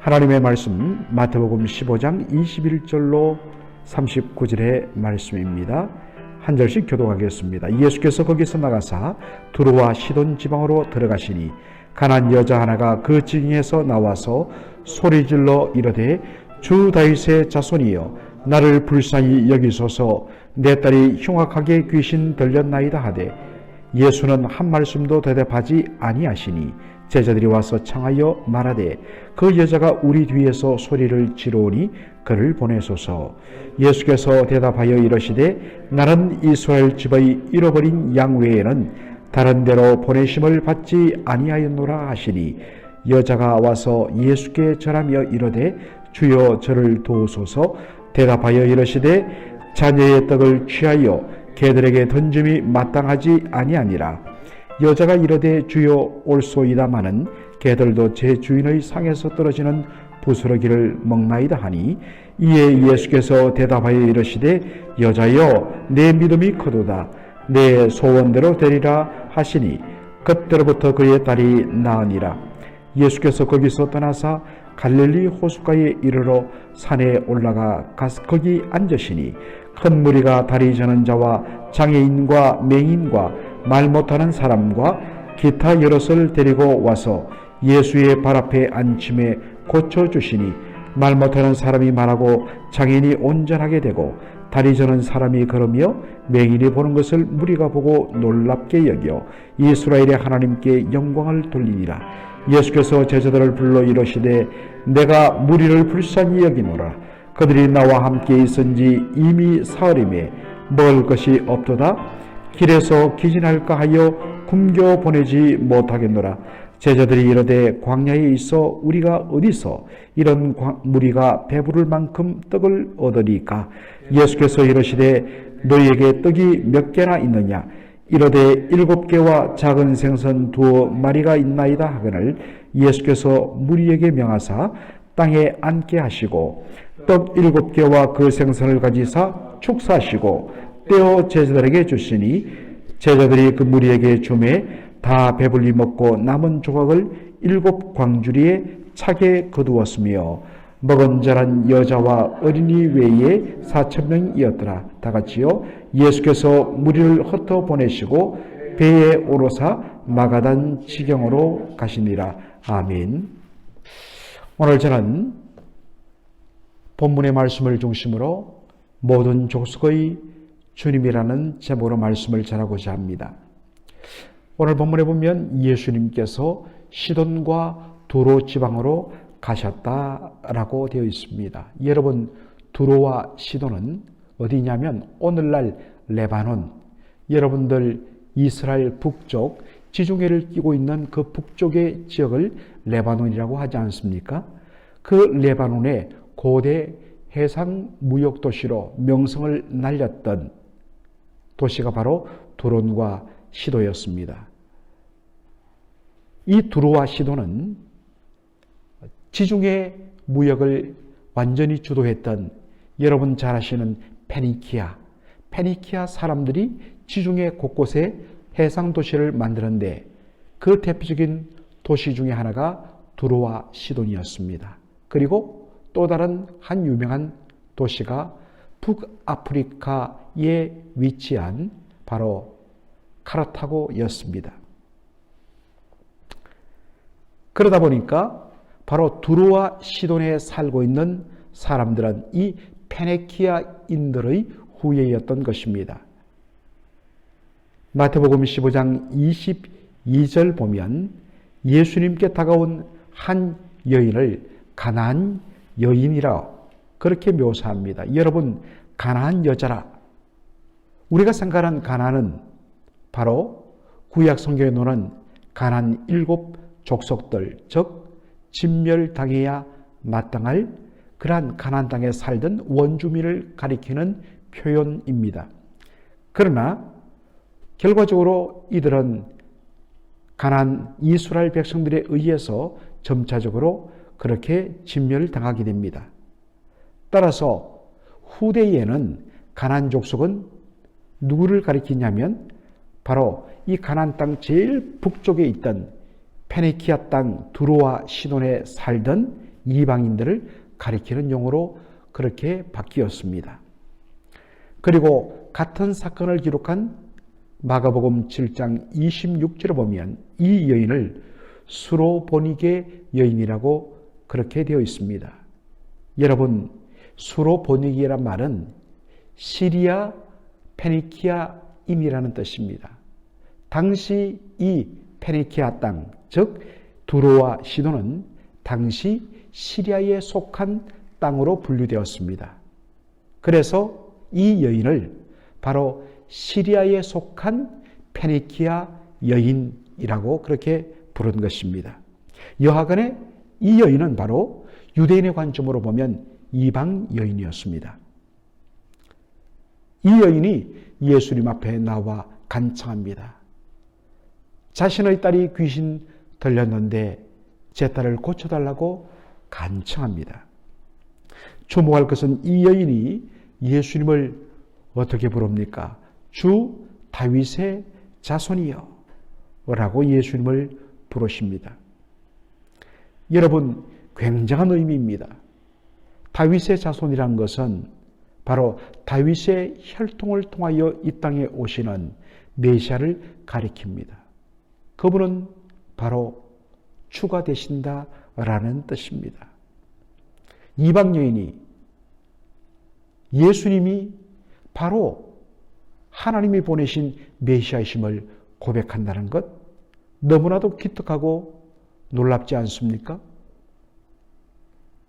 하나님의 말씀 마태복음 15장 21절로 39절의 말씀입니다. 한 절씩 교독하겠습니다. 예수께서 거기서 나가사 두로와 시돈 지방으로 들어가시니 가난 여자 하나가 그 지경에서 나와서 소리질러 이르되 주 다윗의 자손이여 나를 불쌍히 여기소서 내 딸이 흉악하게 귀신 들렸나이다 하되 예수는 한 말씀도 대답하지 아니하시니 제자들이 와서 청하여 말하되 그 여자가 우리 뒤에서 소리를 지르오니 그를 보내소서. 예수께서 대답하여 이르시되 나는 이스라엘 집의 잃어버린 양 외에는 다른 데로 보내심을 받지 아니하였노라 하시니 여자가 와서 예수께 절하며 이르되 주여 저를 도우소서. 대답하여 이르시되 자녀의 떡을 취하여 개들에게 던짐이 마땅하지 아니하니라. 여자가 이르되 주여 올소이다마는 개들도 제 주인의 상에서 떨어지는 부스러기를 먹나이다 하니 이에 예수께서 대답하여 이르시되 여자여 내 믿음이 크도다 내 소원대로 되리라 하시니 그때로부터 그의 딸이 나으니라. 예수께서 거기서 떠나사 갈릴리 호숫가에 이르러 산에 올라가 거기 앉으시니 큰 무리가 다리 저는 자와 장애인과 맹인과 말 못하는 사람과 기타 여럿을 데리고 와서 예수의 발 앞에 앉힘에 고쳐주시니 말 못하는 사람이 말하고 장애인이 온전하게 되고 다리 저는 사람이 걸으며 맹인이 보는 것을 무리가 보고 놀랍게 여겨 이스라엘의 하나님께 영광을 돌리니라. 예수께서 제자들을 불러 이르시되 내가 무리를 불쌍히 여기노라. 그들이 나와 함께 있은지 이미 사흘임에 먹을 것이 없도다. 길에서 기진할까 하여 굶겨 보내지 못하겠노라. 제자들이 이르되 광야에 있어 우리가 어디서 이런 무리가 배부를 만큼 떡을 얻으리까? 예수께서 이르시되 너희에게 떡이 몇 개나 있느냐? 이르되 7개와 작은 생선 2마리가 있나이다 하거늘 예수께서 무리에게 명하사 땅에 앉게 하시고 떡 7개와 그 생선을 가지사 축사하시고 떼어 제자들에게 주시니 제자들이 그 무리에게 주매 다 배불리 먹고 남은 조각을 7 광주리에 차게 거두었으며 먹은 자란 여자와 어린이 외에 4,000명이었더라. 다같이요 예수께서 무리를 흩어 보내시고 배에 오르사 마가단 지경으로 가시니라. 아멘. 오늘 저는 본문의 말씀을 중심으로 모든 족속의 주님이라는 제목으로 말씀을 전하고자 합니다. 오늘 본문에 보면 예수님께서 시돈과 두로 지방으로 가셨다라고 되어 있습니다. 여러분, 두로와 시돈은 어디냐면 오늘날 레바논, 여러분들 이스라엘 북쪽 지중해를 끼고 있는 그 북쪽의 지역을 레바논이라고 하지 않습니까? 그 레바논의 고대 해상 무역 도시로 명성을 날렸던 도시가 바로 두론과 시도였습니다. 이 두로와 시도는 지중해 무역을 완전히 주도했던 여러분 잘 아시는 페니키아 사람들이 지중해 곳곳에 해상 도시를 만드는데 그 대표적인 도시 중에 하나가 두로와 시돈이었습니다. 그리고 또 다른 한 유명한 도시가 북아프리카에 위치한 바로 카르타고였습니다. 그러다 보니까 바로 두로와 시돈에 살고 있는 사람들은 이 페니키아인들의 후예였던 것입니다. 마태복음 15장 22절 보면 예수님께 다가온 한 여인을 가나안 여인이라 그렇게 묘사합니다. 여러분, 가나안 여자라. 우리가 생각하는 가나안은 바로 구약 성경에 나오는 가나안 7 족속들, 즉 진멸당해야 마땅할 그러한 가나안 땅에 살던 원주민을 가리키는 표현입니다. 그러나 결과적으로 이들은 가나안 이스라엘 백성들에 의해서 점차적으로 그렇게 진멸을 당하게 됩니다. 따라서 후대에는 가나안 족속은 누구를 가리키냐면 바로 이 가나안 땅 제일 북쪽에 있던 페니키아 땅 두로와 시돈에 살던 이방인들을 가리키는 용어로 그렇게 바뀌었습니다. 그리고 같은 사건을 기록한 마가복음 7장 26절에 보면 이 여인을 수로보니게 여인이라고 그렇게 되어 있습니다. 여러분, 수로보니게란 말은 시리아 페니키아인이라는 뜻입니다. 당시 이 페니키아 땅, 즉 두로와 시돈은 당시 시리아에 속한 땅으로 분류되었습니다. 그래서 이 여인을 바로 시리아에 속한 페니키아 여인이라고 그렇게 부른 것입니다. 여하간에 이 여인은 바로 유대인의 관점으로 보면 이방 여인이었습니다. 이 여인이 예수님 앞에 나와 간청합니다. 자신의 딸이 귀신 들렸는데 제 딸을 고쳐달라고 간청합니다. 주목할 것은 이 여인이 예수님을 어떻게 부릅니까? 주 다윗의 자손이여 라고 예수님을 부르십니다. 여러분, 굉장한 의미입니다. 다윗의 자손이란 것은 바로 다윗의 혈통을 통하여 이 땅에 오시는 메시아를 가리킵니다. 그분은 바로 주가 되신다라는 뜻입니다. 이방 여인이 예수님이 바로 하나님이 보내신 메시아이심을 고백한다는 것, 너무나도 기특하고 놀랍지 않습니까?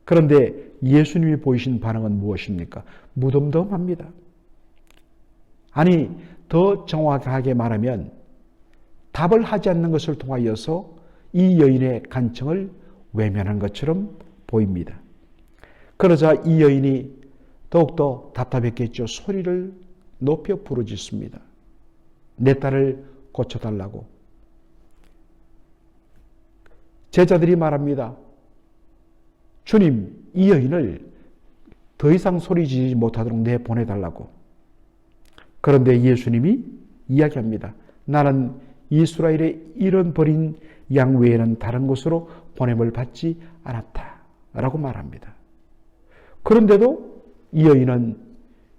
그런데 예수님이 보이신 반응은 무엇입니까? 무덤덤합니다. 아니, 더 정확하게 말하면 답을 하지 않는 것을 통하여서 이 여인의 간청을 외면한 것처럼 보입니다. 그러자 이 여인이 더욱더 답답했겠죠. 소리를 높여 부르짖습니다. 내 딸을 고쳐달라고. 제자들이 말합니다. 주님, 이 여인을 더 이상 소리 지르지 못하도록 내보내달라고. 그런데 예수님이 이야기합니다. 나는 이스라엘의 잃어버린 양 외에는 다른 곳으로 보냄을 받지 않았다 라고 말합니다. 그런데도 이 여인은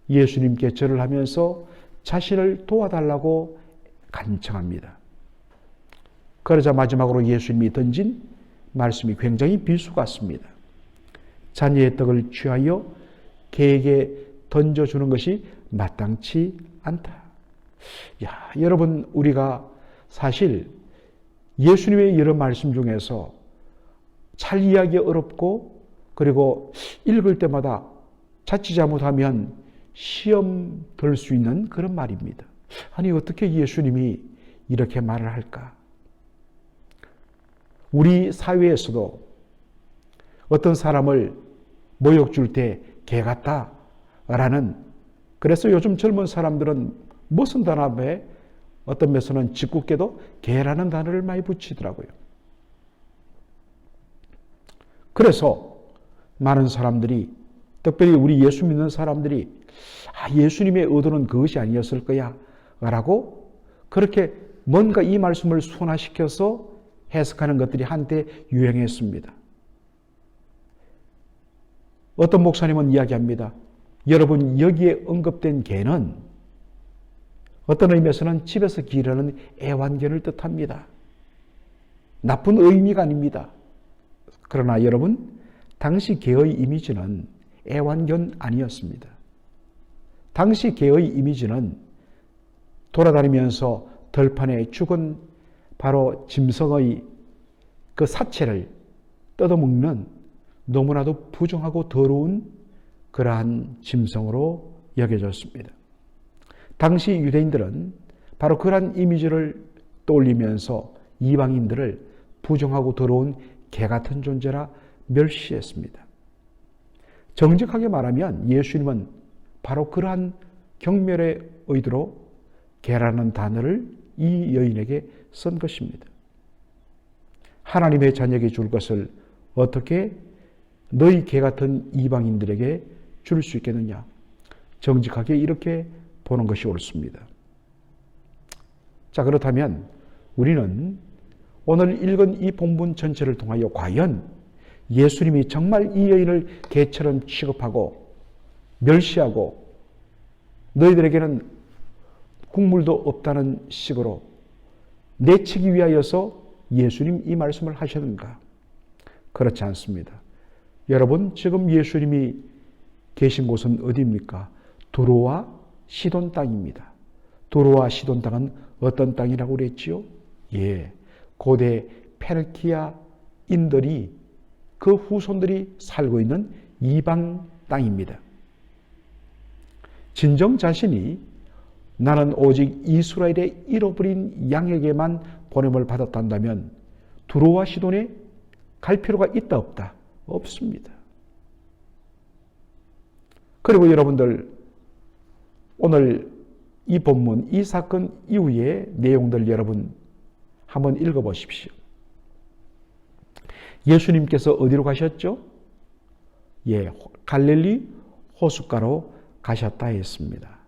예수님께 절을 하면서 자신을 도와달라고 간청합니다. 그러자 마지막으로 예수님이 던진 말씀이 굉장히 비수 같습니다. 자녀의 떡을 취하여 개에게 던져주는 것이 마땅치 않다. 여러분, 우리가 사실 예수님의 여러 말씀 중에서 잘 이해하기 어렵고 그리고 읽을 때마다 자칫 잘못하면 시험 들 수 있는 그런 말입니다. 아니, 어떻게 예수님이 이렇게 말을 할까? 우리 사회에서도 어떤 사람을 모욕 줄 때 개 같다 라는, 그래서 요즘 젊은 사람들은 무슨 단어 앞에 어떤 면에서는 짓궂게도 개라는 단어를 많이 붙이더라고요. 그래서 많은 사람들이, 특별히 우리 예수 믿는 사람들이 예수님의 의도는 그것이 아니었을 거야 라고 그렇게 뭔가 이 말씀을 순화시켜서 해석하는 것들이 한때 유행했습니다. 어떤 목사님은 이야기합니다. 여러분, 여기에 언급된 개는 어떤 의미에서는 집에서 기르는 애완견을 뜻합니다. 나쁜 의미가 아닙니다. 그러나 여러분, 당시 개의 이미지는 애완견 아니었습니다. 당시 개의 이미지는 돌아다니면서 들판에 죽은 바로 짐승의 그 사체를 뜯어먹는 너무나도 부정하고 더러운 그러한 짐승으로 여겨졌습니다. 당시 유대인들은 바로 그러한 이미지를 떠올리면서 이방인들을 부정하고 더러운 개 같은 존재라 멸시했습니다. 정직하게 말하면 예수님은 바로 그러한 경멸의 의도로 개라는 단어를 이 여인에게 쓴 것입니다. 하나님의 자녀에게 줄 것을 어떻게 너희 개 같은 이방인들에게 줄 수 있겠느냐? 정직하게 이렇게 보는 것이 옳습니다. 자, 그렇다면 우리는 오늘 읽은 이 본문 전체를 통하여 과연 예수님이 정말 이 여인을 개처럼 취급하고 멸시하고 너희들에게는 국물도 없다는 식으로 내치기 위하여서 예수님 이 말씀을 하셨는가? 그렇지 않습니다. 여러분, 지금 예수님이 계신 곳은 어디입니까? 두로와 시돈 땅입니다. 두로와 시돈 땅은 어떤 땅이라고 그랬지요? 예, 고대 페르키아인들이 그 후손들이 살고 있는 이방 땅입니다. 진정 자신이 나는 오직 이스라엘의 잃어버린 양에게만 보냄을 받았단다면 두로와 시돈에 갈 필요가 있다 없다? 없습니다. 그리고 여러분들 오늘 이 본문, 이 사건 이후의 내용들 여러분 한번 읽어보십시오. 예수님께서 어디로 가셨죠? 예, 갈릴리 호숫가로 가셨다 했습니다.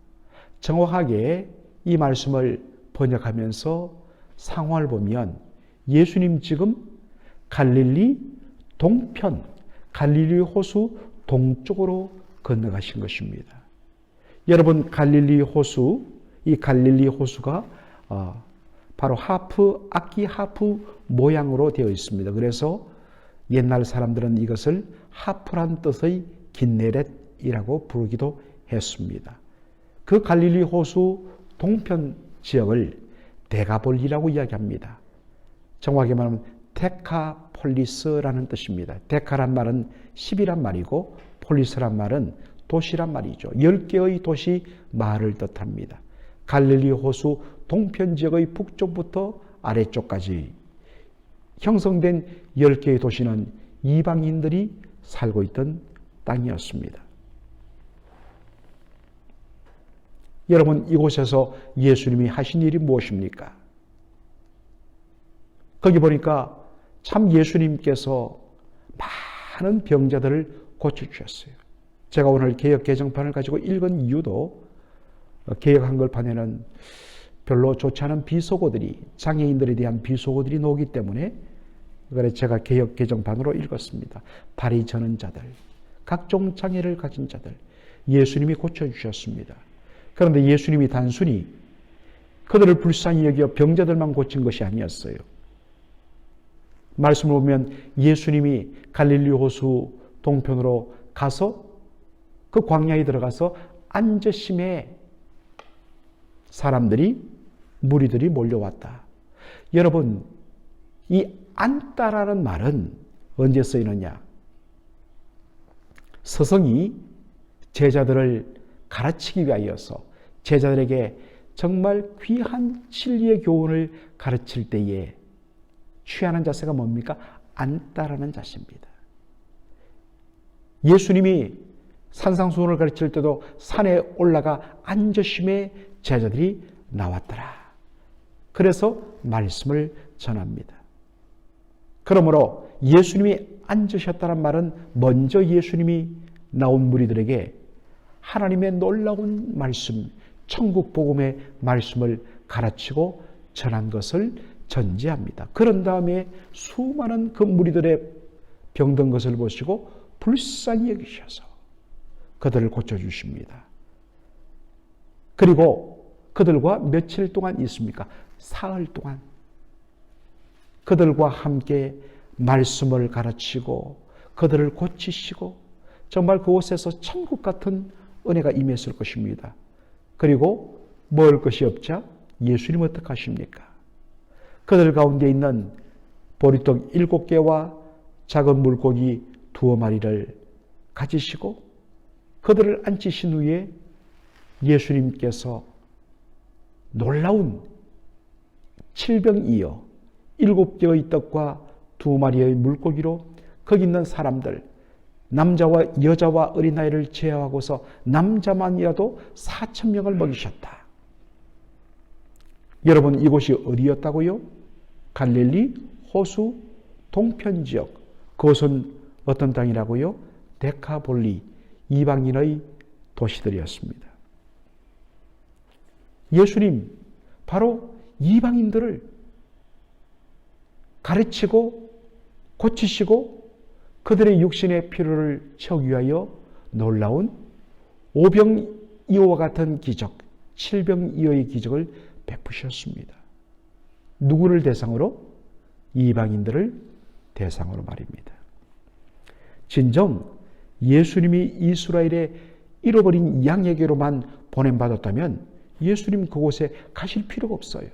정확하게 이 말씀을 번역하면서 상황을 보면 예수님 지금 갈릴리 동편, 갈릴리 호수 동쪽으로 건너가신 것입니다. 여러분, 갈릴리 호수, 이 갈릴리 호수가 바로 악기 하프 모양으로 되어 있습니다. 그래서 옛날 사람들은 이것을 하프란 뜻의 긴네렛이라고 부르기도 했습니다. 그 갈릴리 호수 동편 지역을 데가볼리라고 이야기합니다. 정확하게 말하면 데카폴리스라는 뜻입니다. 데카란 말은 10이란 말이고 폴리스란 말은 도시란 말이죠. 10개의 도시 마을을 뜻합니다. 갈릴리 호수 동편 지역의 북쪽부터 아래쪽까지 형성된 10개의 도시는 이방인들이 살고 있던 땅이었습니다. 여러분, 이곳에서 예수님이 하신 일이 무엇입니까? 거기 보니까 참 예수님께서 많은 병자들을 고쳐주셨어요. 제가 오늘 개역 개정판을 가지고 읽은 이유도 개역 한글판에는 별로 좋지 않은 비속어들이, 장애인들에 대한 비속어들이 나오기 때문에 그래서 제가 개역 개정판으로 읽었습니다. 다리 저는 자들, 각종 장애를 가진 자들, 예수님이 고쳐주셨습니다. 그런데 예수님이 단순히 그들을 불쌍히 여겨 병자들만 고친 것이 아니었어요. 말씀을 보면 예수님이 갈릴리 호수 동편으로 가서 그 광야에 들어가서 앉으심에 사람들이, 무리들이 몰려왔다. 여러분, 이 앉다라는 말은 언제 쓰이느냐? 스승이 제자들을 가르치기 위하여서 제자들에게 정말 귀한 진리의 교훈을 가르칠 때에 취하는 자세가 뭡니까? 앉다라는 자세입니다. 예수님이 산상수훈을 가르칠 때도 산에 올라가 앉으심에 제자들이 나왔더라. 그래서 말씀을 전합니다. 그러므로 예수님이 앉으셨다는 말은 먼저 예수님이 나온 무리들에게 하나님의 놀라운 말씀, 천국 복음의 말씀을 가르치고 전한 것을 전제합니다. 그런 다음에 수많은 그 무리들의 병든 것을 보시고 불쌍히 여기셔서 그들을 고쳐주십니다. 그리고 그들과 며칠 동안 있습니까? 사흘 동안 그들과 함께 말씀을 가르치고 그들을 고치시고 정말 그곳에서 천국 같은 은혜가 임했을 것입니다. 그리고 먹을 것이 없자 예수님 어떻게 하십니까? 그들 가운데 있는 보리떡 7개와 작은 물고기 2마리를 가지시고 그들을 앉히신 후에 예수님께서 놀라운 7병이어 7개의 떡과 2마리의 물고기로 거기 있는 사람들, 남자와 여자와 어린아이를 제외하고서 남자만이라도 4,000명을 먹이셨다. 여러분, 이곳이 어디였다고요? 갈릴리 호수 동편 지역. 그것은 어떤 땅이라고요? 데카볼리, 이방인의 도시들이었습니다. 예수님, 바로 이방인들을 가르치고 고치시고 그들의 육신의 필요를 채우기 위하여 놀라운 오병이어와 같은 기적, 칠병이어의 기적을 베푸셨습니다. 누구를 대상으로? 이방인들을 대상으로 말입니다. 진정 예수님이 이스라엘의 잃어버린 양에게로만 보냄받았다면 예수님 그곳에 가실 필요가 없어요.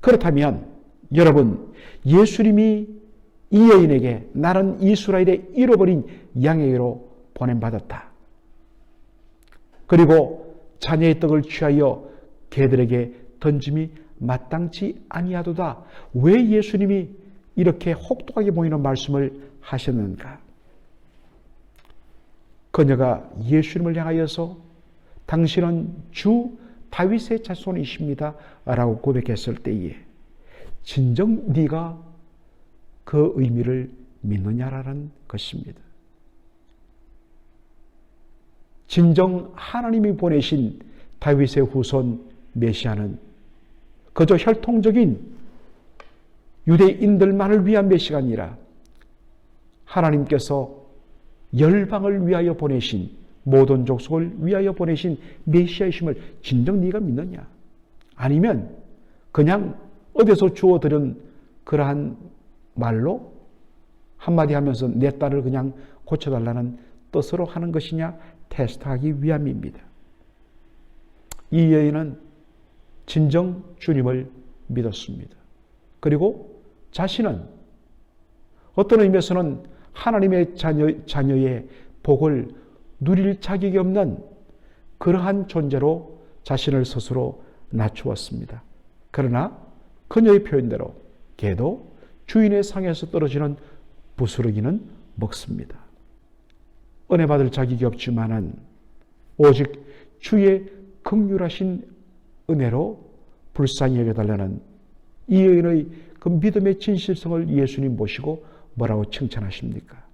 그렇다면 여러분, 예수님이 이 여인에게 나는 이스라엘의 잃어버린 양에게로 보냄받았다. 그리고 자녀의 떡을 취하여 개들에게 던짐이 마땅치 아니하도다. 왜 예수님이 이렇게 혹독하게 보이는 말씀을 하셨는가? 그녀가 예수님을 향하여서 당신은 주 다윗의 자손이십니다 라고 고백했을 때에 진정 네가 그 의미를 믿느냐라는 것입니다. 진정 하나님이 보내신 다윗의 후손 메시아는 그저 혈통적인 유대인들만을 위한 메시아가 아니라 하나님께서 열방을 위하여 보내신, 모든 족속을 위하여 보내신 메시아이심을 진정 네가 믿느냐? 아니면 그냥 어디서 주워들은 그러한 말로 한마디 하면서 내 딸을 그냥 고쳐달라는 뜻으로 하는 것이냐 테스트하기 위함입니다. 이 여인은 진정 주님을 믿었습니다. 그리고 자신은 어떤 의미에서는 하나님의 자녀의 복을 누릴 자격이 없는 그러한 존재로 자신을 스스로 낮추었습니다. 그러나 그녀의 표현대로 개도 주인의 상에서 떨어지는 부스러기는 먹습니다. 은혜 받을 자격이 없지만은 오직 주의 긍휼하신 은혜로 불쌍히 여겨달라는 이 여인의 그 믿음의 진실성을 예수님 보시고 뭐라고 칭찬하십니까?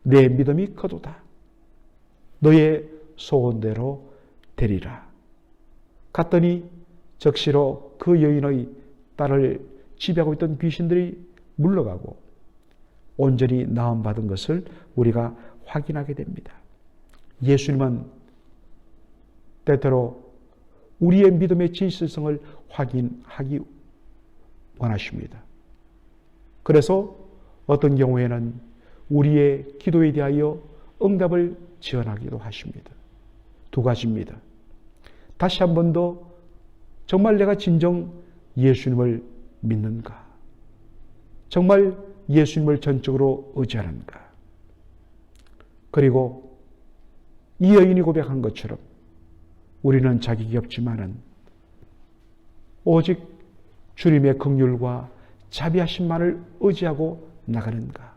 내 믿음이 크도다. 너의 소원대로 되리라. 갔더니 적시로 그 여인의 딸을 지배하고 있던 귀신들이 물러가고 온전히 나음받은 것을 우리가 확인하게 됩니다. 예수님은 때때로 우리의 믿음의 진실성을 확인하기 원하십니다. 그래서 어떤 경우에는 우리의 기도에 대하여 응답을 지원하기도 하십니다. 두 가지입니다. 다시 한 번 더 정말 내가 진정 예수님을 믿는가? 정말 예수님을 전적으로 의지하는가? 그리고 이 여인이 고백한 것처럼 우리는 자격이 없지만은 오직 주님의 긍휼과 자비하심만을 의지하고 나가는가?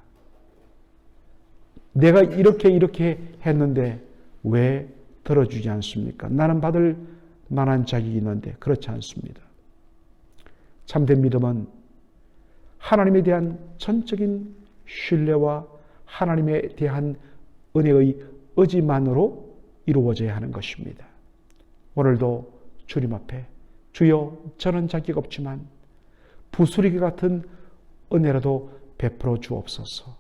내가 이렇게 했는데 왜 들어주지 않습니까? 나는 받을 만한 자격이 있는데 그렇지 않습니다. 참된 믿음은 하나님에 대한 전적인 신뢰와 하나님에 대한 은혜의 의지만으로 이루어져야 하는 것입니다. 오늘도 주님 앞에 주여 저는 자격 없지만 부스러기 같은 은혜라도 베풀어 주옵소서.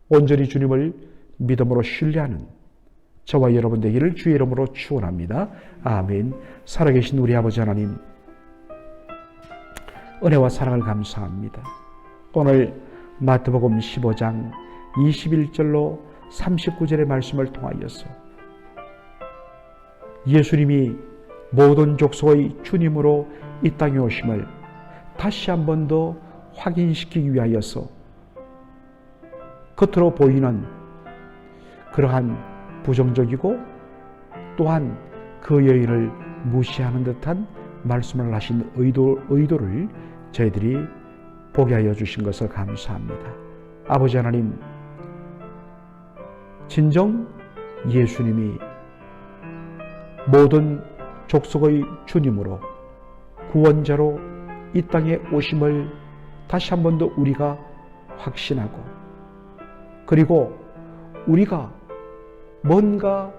온전히 주님을 믿음으로 신뢰하는 저와 여러분 되기를 주의 이름으로 축원합니다. 아멘. 살아계신 우리 아버지 하나님, 은혜와 사랑을 감사합니다. 오늘 마태복음 15장 21절로 39절의 말씀을 통하여서 예수님이 모든 족속의 주님으로 이 땅에 오심을 다시 한 번 더 확인시키기 위하여서 겉으로 보이는 그러한 부정적이고 또한 그 여인을 무시하는 듯한 말씀을 하신 의도를 저희들이 보게 하여 주신 것을 감사합니다. 아버지 하나님, 진정 예수님이 모든 족속의 주님으로 구원자로 이 땅에 오심을 다시 한 번 더 우리가 확신하고, 그리고 우리가 뭔가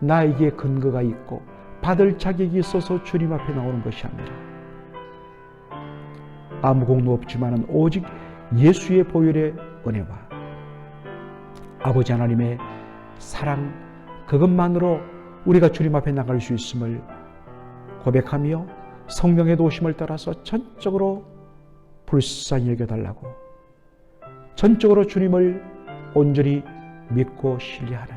나에게 근거가 있고 받을 자격이 있어서 주님 앞에 나오는 것이 아니라 아무 공로 없지만 오직 예수의 보혈의 은혜와 아버지 하나님의 사랑, 그것만으로 우리가 주님 앞에 나갈 수 있음을 고백하며 성령의 도우심을 따라서 전적으로 불쌍히 여겨달라고, 전적으로 주님을 온전히 믿고 신뢰하는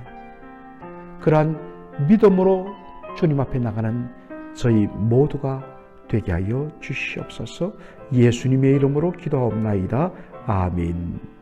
그러한 믿음으로 주님 앞에 나가는 저희 모두가 되게 하여 주시옵소서. 예수님의 이름으로 기도하옵나이다. 아멘.